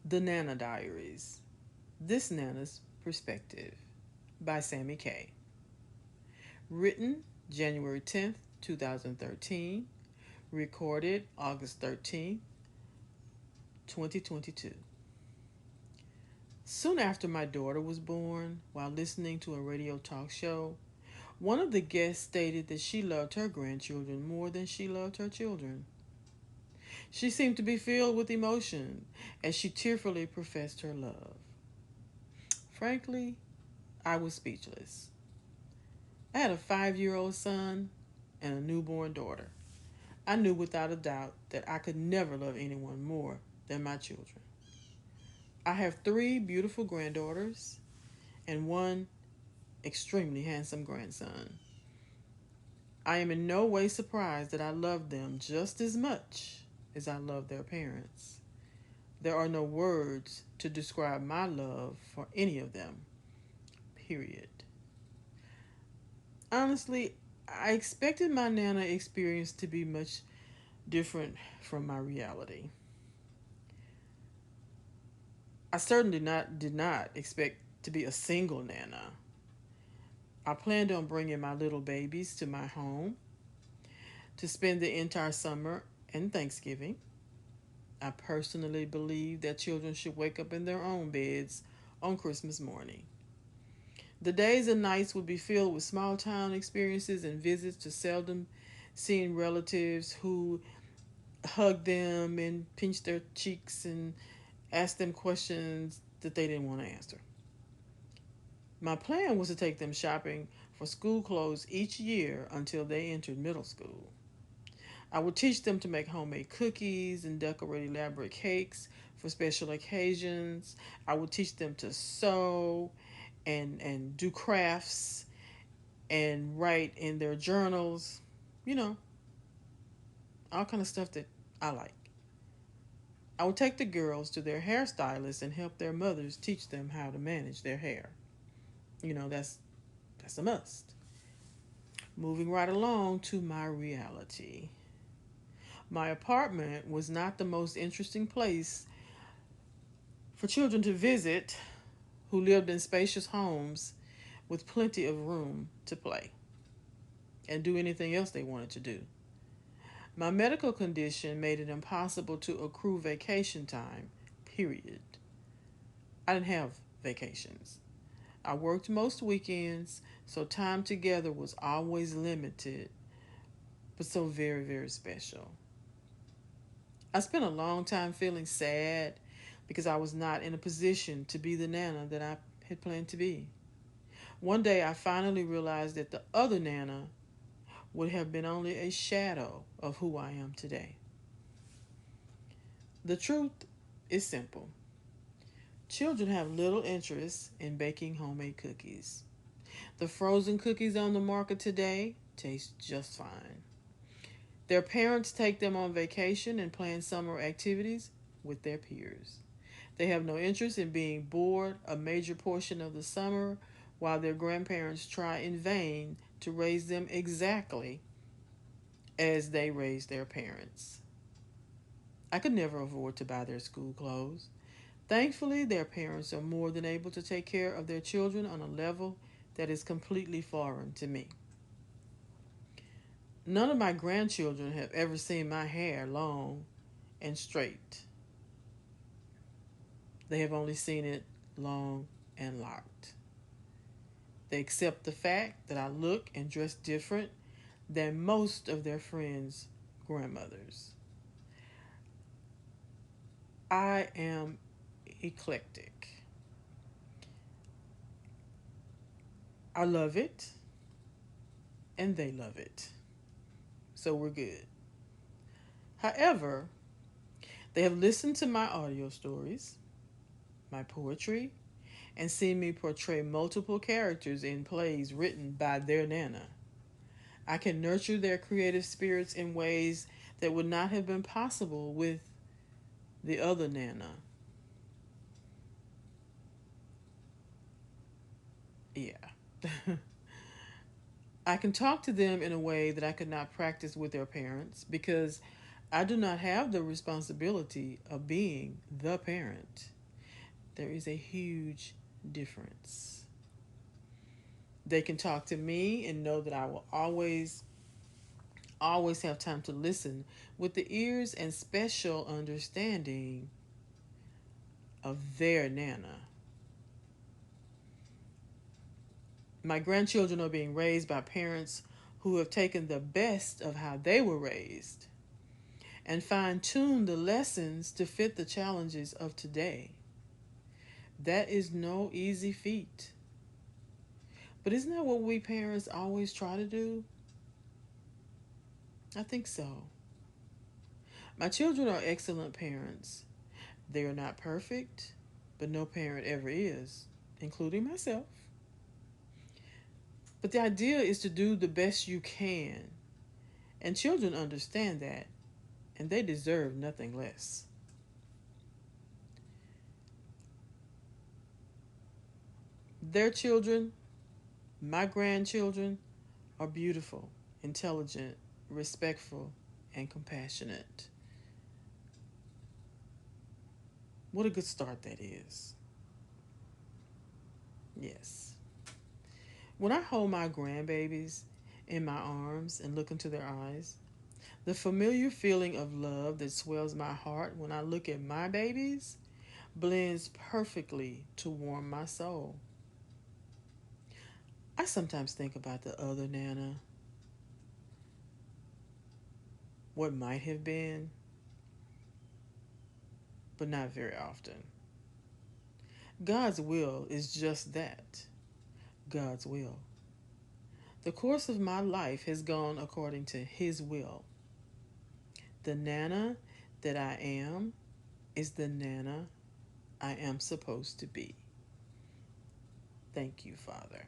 The Nana Diaries. This Nana's Perspective by Sammy Kay. Written January 10th, 2013. Recorded August 13th, 2022. Soon after my daughter was born, while listening to a radio talk show, one of the guests stated that she loved her grandchildren more than she loved her children. She seemed to be filled with emotion as she tearfully professed her love. Frankly, I was speechless. I had a 5-year old son and a newborn daughter. I knew without a doubt that I could never love anyone more than my children. I have three beautiful granddaughters and one extremely handsome grandson. I am in no way surprised that I love them just as much as I love their parents. There are no words to describe my love for any of them, period. Honestly, I expected my Nana experience to be much different from my reality. I certainly did not expect to be a single Nana. I planned on bringing my little babies to my home to spend the entire summer and Thanksgiving. I personally believe that children should wake up in their own beds on Christmas morning. The days and nights would be filled with small town experiences and visits to seldom seen relatives who hug them and pinch their cheeks and ask them questions that they didn't want to answer. My plan was to take them shopping for school clothes each year until they entered middle school. I would teach them to make homemade cookies and decorate elaborate cakes for special occasions. I would teach them to sew and do crafts and write in their journals, you know, all kind of stuff that I like. I would take the girls to their hairstylists and help their mothers teach them how to manage their hair. You know, that's a must. Moving right along to my reality. My apartment was not the most interesting place for children to visit who lived in spacious homes with plenty of room to play and do anything else they wanted to do. My medical condition made it impossible to accrue vacation time, period. I didn't have vacations. I worked most weekends, so time together was always limited, but so very, very special. I spent a long time feeling sad because I was not in a position to be the Nana that I had planned to be. One day I finally realized that the other Nana would have been only a shadow of who I am today. The truth is simple. Children have little interest in baking homemade cookies. The frozen cookies on the market today taste just fine. Their parents take them on vacation and plan summer activities with their peers. They have no interest in being bored a major portion of the summer while their grandparents try in vain to raise them exactly as they raised their parents. I could never afford to buy their school clothes. Thankfully, their parents are more than able to take care of their children on a level that is completely foreign to me. None of my grandchildren have ever seen my hair long and straight. They have only seen it long and locked. They accept the fact that I look and dress different than most of their friends' grandmothers. I am eclectic. I love it and they love it. So we're good. However, they have listened to my audio stories, my poetry, and seen me portray multiple characters in plays written by their Nana. I can nurture their creative spirits in ways that would not have been possible with the other Nana. Yeah. I can talk to them in a way that I could not practice with their parents because I do not have the responsibility of being the parent. There is a huge difference. They can talk to me and know that I will always have time to listen with the ears and special understanding of their Nana. My grandchildren are being raised by parents who have taken the best of how they were raised and fine tuned the lessons to fit the challenges of today. That is no easy feat. But isn't that what we parents always try to do? I think so. My children are excellent parents. They are not perfect, but no parent ever is, including myself. But the idea is to do the best you can, and children understand that, and they deserve nothing less. Their children, my grandchildren, are beautiful, intelligent, respectful, and compassionate. What a good start that is. Yes. When I hold my grandbabies in my arms and look into their eyes, the familiar feeling of love that swells my heart when I look at my babies blends perfectly to warm my soul. I sometimes think about the other Nana, what might have been, but not very often. God's will is just that, God's will. The course of my life has gone according to His will. The Nana that I am is the Nana I am supposed to be. Thank you, Father.